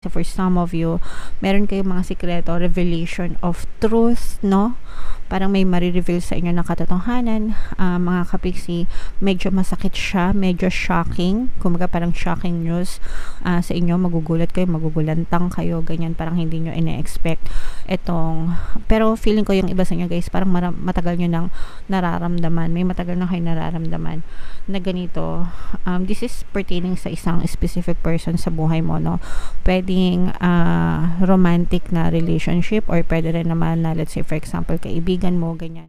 for some of you, meron kayong mga sikreto, revelation of truth, no? Parang may marireveal sa inyo na katotohanan, mga kapiksi, medyo masakit siya, medyo shocking, kumbaga parang shocking news sa inyo, magugulat kayo, magugulantang kayo, ganyan, parang hindi nyo ine-expect etong, pero feeling ko yung iba sa inyo guys, parang matagal nyo nang nararamdaman, may matagal na kayo nararamdaman na ganito. This is pertaining sa isang specific person sa buhay mo, no? Pwedeng romantic na relationship, or pwede rin naman na, let's say for example, kaibigan mo, ganyan.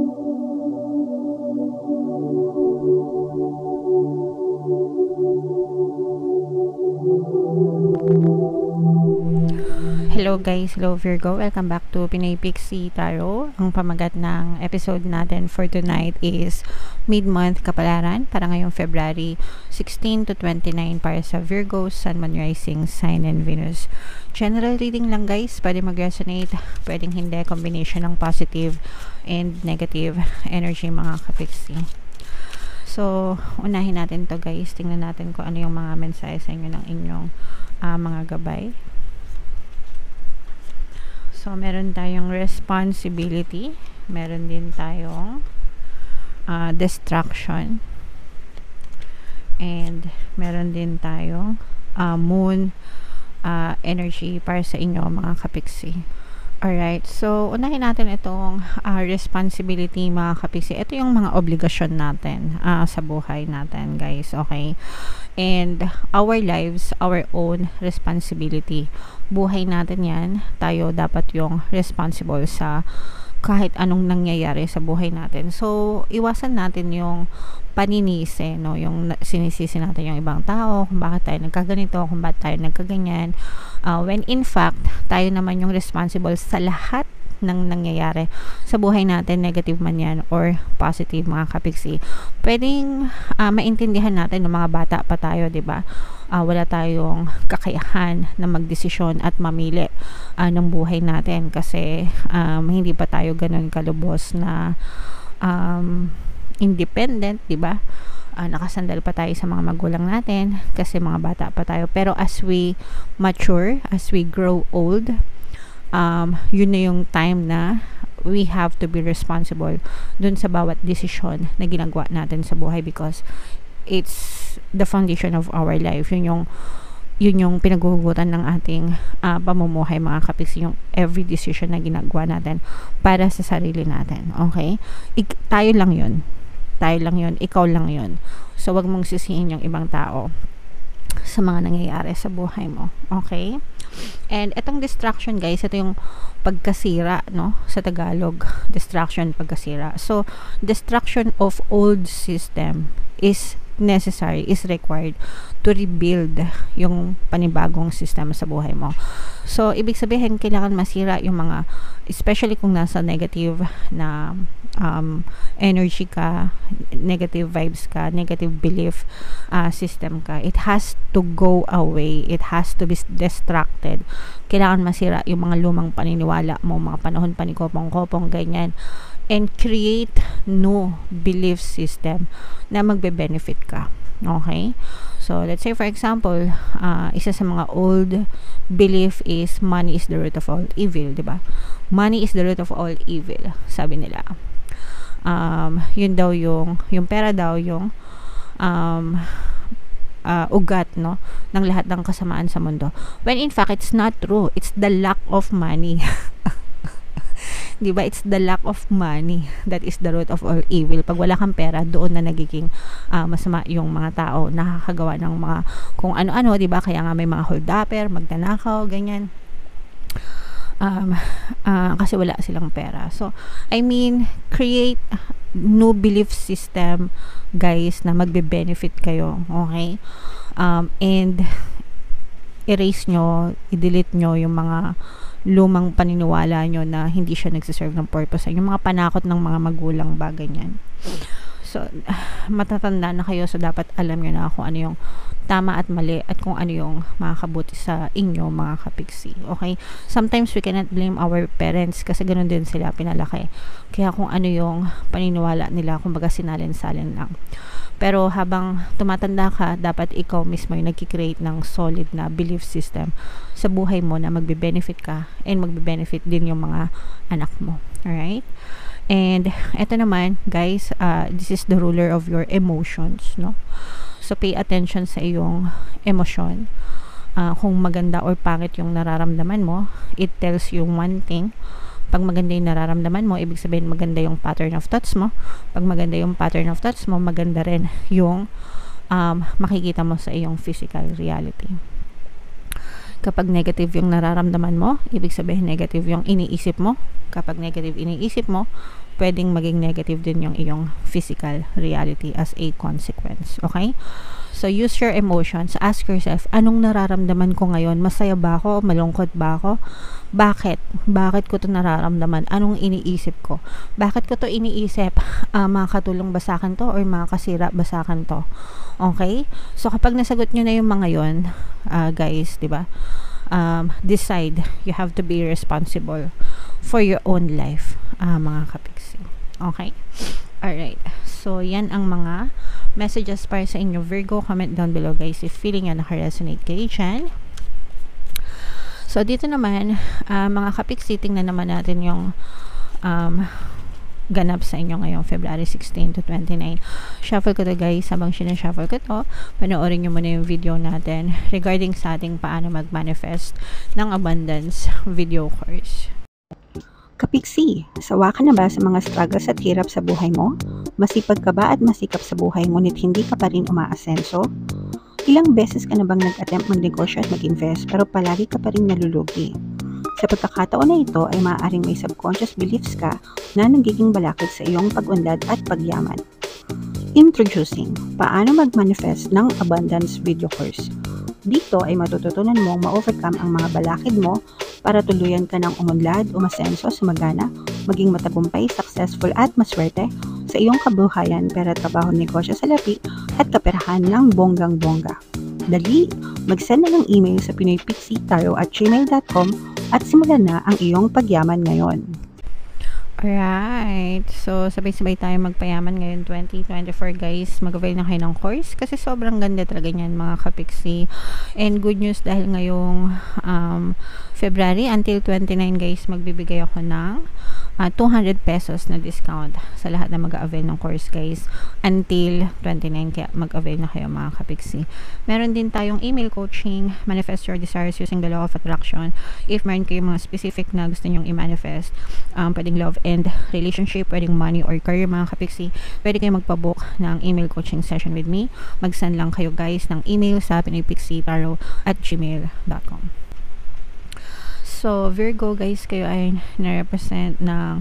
Hello guys, hello Virgo, welcome back to Pinoy Pixie Tarot. Ang pamagat ng episode natin for tonight is mid-month kapalaran para ngayong February 16 to 29 para sa Virgo, Sun, Moon, Rising, Sign, and Venus. General reading lang guys, pwede mag-resonate, pwedeng hindi, combination ng positive and negative energy mga kapixie. So, unahin natin to guys, tingnan natin kung ano yung mga mensahe sa inyo ng inyong mga gabay. So, meron tayong responsibility. Meron din tayong distraction. And meron din tayong moon energy para sa inyo mga kapiksi. Alright, so unahin natin itong responsibility mga kapiksi. Ito yung mga obligasyon natin sa buhay natin guys, okay? And our lives, our own responsibility. Buhay natin yan, tayo dapat yung responsible sa kahit anong nangyayari sa buhay natin. So, iwasan natin yung paninisi, no? Yung sinisisi natin yung ibang tao, kung bakit tayo nagkaganito, kung bakit tayo nagkaganyan. When in fact, tayo naman yung responsible sa lahat ng nangyayari sa buhay natin, negative man yan or positive mga kapiksi. Pwedeng maintindihan natin ng mga bata pa tayo, di ba? Wala tayong kakayahan na magdesisyon at mamili ng buhay natin kasi hindi pa tayo ganun kalubos na independent, di ba? Nakasandal pa tayo sa mga magulang natin kasi mga bata pa tayo. Pero as we mature, as we grow old, yun na yung time na we have to be responsible dun sa bawat desisyon na ginagawa natin sa buhay because it's the foundation of our life. Yun yung pinaghuhugutan ng ating pamumuhay mga kapiksi, yung every decision na ginagawa natin para sa sarili natin, okay? Tayo lang yun, ikaw lang yun. So wag mong sisihin yung ibang tao sa mga nangyayari sa buhay mo, okay? And itong distraction guys, ito yung pagkasira, no? Sa Tagalog, distraction, pagkasira. So, destruction of old system is necessary, is required to rebuild yung panibagong sistema sa buhay mo. So, ibig sabihin, kailangan masira yung mga, especially kung nasa negative na energy ka, negative vibes ka, negative belief system ka. It has to go away. It has to be distracted. Kailangan masira yung mga lumang paniniwala mo, mga panahon pa ni kopong-kopong, ganyan. And create new belief system na magbe-benefit ka. Okay? So, let's say for example, isa sa mga old belief is money is the root of all evil, di ba? Money is the root of all evil, sabi nila. Yun daw yung pera daw yung ugat, no, ng lahat ng kasamaan sa mundo. When in fact, it's not true. It's the lack of money. Diba? It's the lack of money that is the root of all evil. Pag wala kang pera, doon na nagiging masama yung mga tao, nakakagawa ng mga kung ano-ano, diba? Kaya nga may mga holdupper, magtanakaw, ganyan. Kasi wala silang pera. So, I mean, create new belief system, guys, na magbe-benefit kayo, okay? And erase nyo, i-delete nyo yung mga lumang paniniwala nyo na hindi siya nagsiserve ng purpose. Yung mga panakot ng mga magulang ba, ganyan. So, So, matatanda na kayo, so dapat alam nyo na kung ano yung tama at mali at kung ano yung makakabuti sa inyo, mga kapiksi. Okay? Sometimes we cannot blame our parents kasi ganun din sila pinalaki. Kaya kung ano yung paniniwala nila, kumbaga sinalin-salin lang. Pero habang tumatanda ka, dapat ikaw mismo yung nagki-create ng solid na belief system sa buhay mo na magbe-benefit ka and magbe-benefit din yung mga anak mo. Alright? And eto naman, guys, this is the ruler of your emotions, no? So pay attention sa iyong emosyon. Kung maganda or pangit yung nararamdaman mo, it tells you one thing. Pag maganda yung nararamdaman mo, ibig sabihin maganda yung pattern of thoughts mo. Pag maganda yung pattern of thoughts mo, maganda rin yung makikita mo sa iyong physical reality. Kapag negative yung nararamdaman mo, ibig sabihin negative yung iniisip mo. Kapag negative iniisip mo, pwedeng maging negative din yung iyong physical reality as a consequence. Okay? So, use your emotions. Ask yourself, anong nararamdaman ko ngayon? Masaya ba ako? Malungkot ba ako? Bakit? Bakit ko to nararamdaman? Anong iniisip ko? Bakit ko to iniisip? Makakatulong ba sa akin to or makakasira ba sa akin to? Okay? So, kapag nasagot nyo na yung mga yon, guys, di ba? Decide. You have to be responsible for your own life, mga kapiksi. Okay? Alright. So, yan ang mga messages para sa inyo, Virgo. Comment down below, guys, if feeling yan naka-resonate kayo dyan. So, dito naman, mga kapiksi, tingnan naman natin yung ganap sa inyo ngayong February 16 to 29. Shuffle ko to, guys. Habang sinashuffle ko to, panoorin nyo muna yung video natin regarding sa ating paano mag-manifest ng abundance video course. Kapiksi, sawa ka na ba sa mga struggles at hirap sa buhay mo? Masipag ka ba at masikap sa buhay ngunit hindi ka pa rin umaasenso? Ilang beses ka na bang nag-attempt magnegosyo at mag-invest pero palagi ka pa rin nalulugi? Sa pagkakataon na ito ay maaaring may subconscious beliefs ka na nagiging balakid sa iyong pag-unlad at pagyaman. Introducing, paano mag-manifest ng abundance video course. Dito ay matututunan mong ma-overcome ang mga balakid mo para tuluyan ka ng umunlad, umasenso, sumagana, maging matagumpay, successful at maswerte sa iyong kabuhayan, pera, trabaho, negosyo, salapi at kaperahan ng bonggang-bongga. Dali, mag-send na ng email sa pinoypixitaro@gmail.com at simulan na ang iyong pagyaman ngayon. Alright. So, sabay-sabay tayo magpayaman ngayon 2024, guys. Mag-avail na kayo ng course kasi sobrang ganda talaga niyan, mga kapiksi. And good news dahil ngayong February until 29, guys, magbibigay ako ng 200 pesos na discount sa lahat na mag-avail ng course, guys, until 29. Kaya mag-avail na kayo, mga kapiksi. Meron din tayong email coaching, manifest your desires using the law of attraction. If meron kayong mga specific na gusto nyong i-manifest, pwedeng love and relationship, pwedeng money or career, mga kapiksi, pwede kayong magpabook ng email coaching session with me. Mag-send lang kayo, guys, ng email sa pinoypixitaro@gmail.com. So, Virgo, guys, kayo ay na-represent ng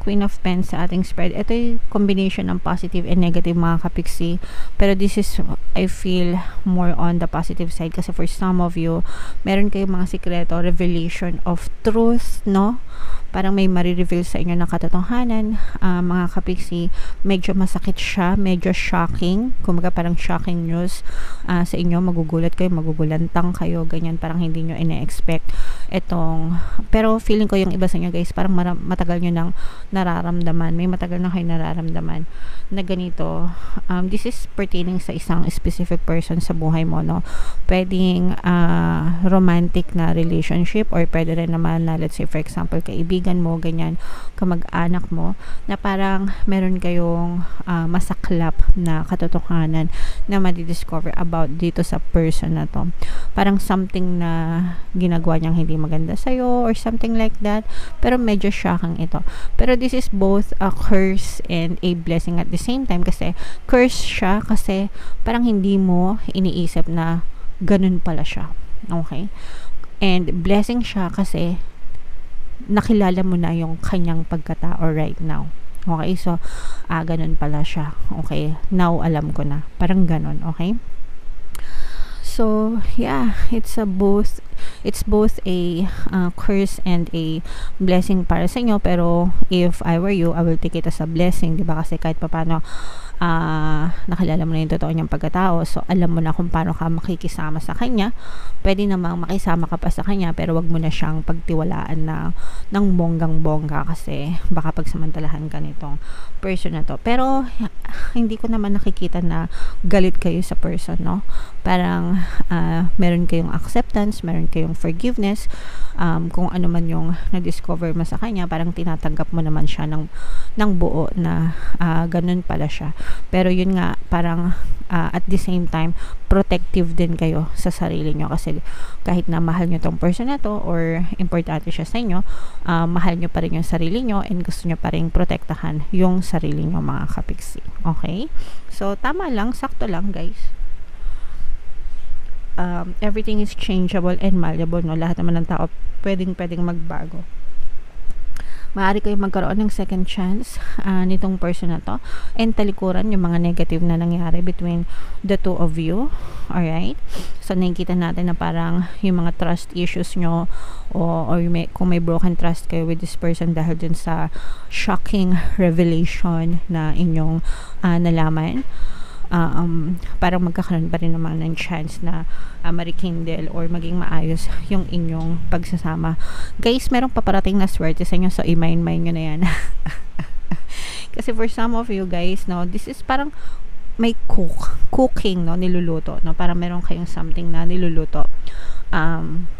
Queen of Pens sa ating spread. Ito yung combination ng positive and negative, mga kapiksi. Pero this is, I feel, more on the positive side. Kasi for some of you, meron kayong mga sikreto, revelation of truth, no? Parang may marireveal sa inyo na katotohanan, mga kapiksi. Medyo masakit siya, medyo shocking. Kumbaga parang shocking news sa inyo. Magugulat kayo, magugulantang kayo, ganyan. Parang hindi nyo ina-expect itong, pero feeling ko yung iba sa inyo, guys, parang matagal nyo nang nararamdaman, may matagal na kayo nararamdaman na ganito. This is pertaining sa isang specific person sa buhay mo, no? Pwedeng romantic na relationship or pwede rin naman na, let's say for example, kaibigan mo, ganyan, kamag-anak mo, na parang meron kayong masaklap na katotohanan na madidiscover about dito sa person na to. Parang something na ginagawa niyang hindi maganda sa'yo or something like that, pero medyo shocking ito. Pero this is both a curse and a blessing at the same time, kasi curse siya kasi parang hindi mo iniisip na ganun pala siya. Okay? And blessing siya kasi nakilala mo na yung kanyang pagkatao right now. Okay? So, ganun pala siya. Okay? Now, alam ko na. Parang ganun. Okay? So, yeah, it's both a curse and a blessing para sa inyo. Pero if I were you, I will take it as a blessing, 'di ba? Kasi kahit papaano nakilala mo na yung totoo niyang pagkatao, so alam mo na kung paano ka makikisama sa kanya. Pwede namang makisama ka pa sa kanya, pero wag mo na siyang pagtiwalaan ng bonggang-bongga, kasi baka pagsamantalahan ka nitong person na to. Pero hindi ko naman nakikita na galit kayo sa person, no? Parang meron kayong acceptance, meron kayong forgiveness, kung ano man yung na-discover mo sa kanya, parang tinatanggap mo naman siya ng buo na ganun pala siya. Pero yun nga, parang at the same time, protective din kayo sa sarili nyo, kasi kahit na mahal nyo tong person na to or importante siya sa inyo, mahal nyo pa rin yung sarili nyo and gusto nyo pa rin protektahan yung sarili nyo, mga kapiksi. Okay? So, tama lang, sakto lang, guys. Everything is changeable and malleable, no? Lahat naman ng tao pwedeng magbago. Maaari kayo magkaroon ng second chance nitong person na to, and talikuran yung mga negative na nangyari between the two of you. Alright? So, nakikita natin na parang yung mga trust issues nyo, or kung may broken trust kayo with this person dahil dun sa shocking revelation na inyong nalaman, parang magkakaroon pa rin naman ng chance na marikindle or maging maayos yung inyong pagsasama. Guys, merong paparating na swerte sa inyo, so i-mind nyo na yan. Kasi for some of you guys, no, this is parang may cooking, no, niluluto, no, parang meron kayong something na niluluto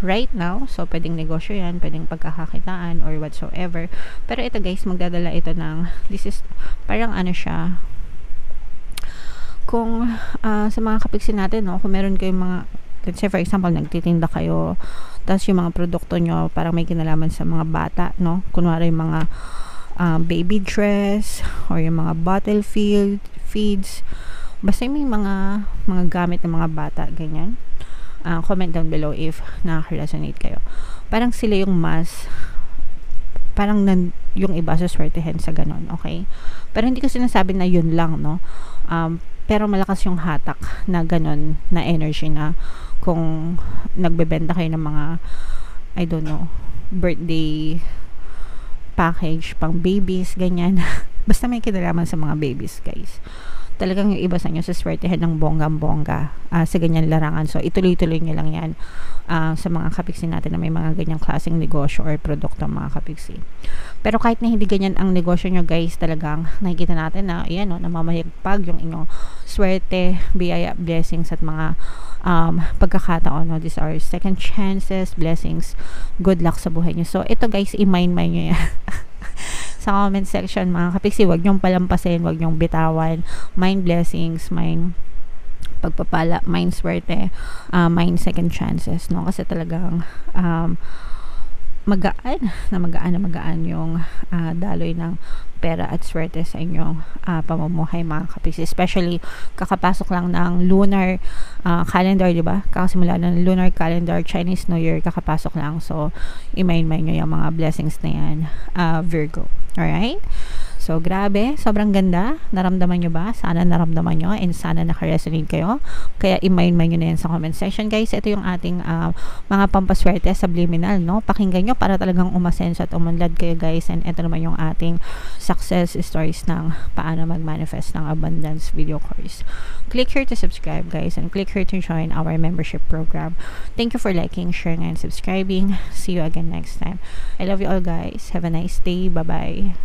right now. So pwedeng negosyo yan, pwedeng pagkakakitaan or whatsoever. Pero ito guys, magdadala ito ng, this is parang ano siya, kung sa mga kapiksi natin, no, kung meron kayong mga, let's say for example, nagtitinda kayo, tapos yung mga produkto nyo parang may kinalaman sa mga bata, no, kunwari yung mga baby dress or yung mga bottle feeds, basta may mga gamit ng mga bata, ganyan. Comment down below if nakaka-resonate kayo. Parang sila yung parang yung iba sa swertehin sa ganon, okay? Pero hindi ko sinasabi na yun lang, no? Pero malakas yung hatak na ganon na energy, na kung nagbebenta kayo ng mga, I don't know, birthday package pang babies, ganyan. Basta may kinalaman sa mga babies, guys. Talagang yung iba sa inyo sa swertehin ng bonggang-bongga sa ganyan larangan. So, ituloy-tuloy nyo lang yan sa mga kapiksi natin na may mga ganyang klaseng negosyo or produkto, mga kapiksi. Pero kahit na hindi ganyan ang negosyo nyo, guys, talagang nakikita natin na, yan, no, namamayagpag yung inyong swerte, biyaya, blessings at mga pagkakataon, no? These are second chances, blessings, good luck sa buhay nyo. So, ito guys, i-mind nyo yan. Sa comment section, mga kapiksi, wag nyong palampasin, wag nyong bitawan. Mind blessings, mind pagpapala, mind swerte, mind second chances, no? Kasi talagang magaan yung daloy ng pera at swerte sa inyong pamumuhay, mga kapiksi. Especially kakapasok lang ng lunar calendar, di ba? Kakasimula ng lunar calendar, Chinese New Year, kakapasok lang. So, i-mind nyo yung mga blessings na yan, Virgo. Alright? So, grabe. Sobrang ganda. Naramdaman nyo ba? Sana naramdaman nyo and sana nakaresonate kayo. Kaya i-mind nyo na yan sa comment section, guys. Ito yung ating mga pampaswerte subliminal, no? Pakinggan nyo para talagang umasenso at umunlad kayo, guys. And ito naman yung ating success stories ng paano mag-manifest ng abundance video course. Click here to subscribe, guys, and click here to join our membership program. Thank you for liking, sharing, and subscribing. See you again next time. I love you all, guys. Have a nice day. Bye-bye.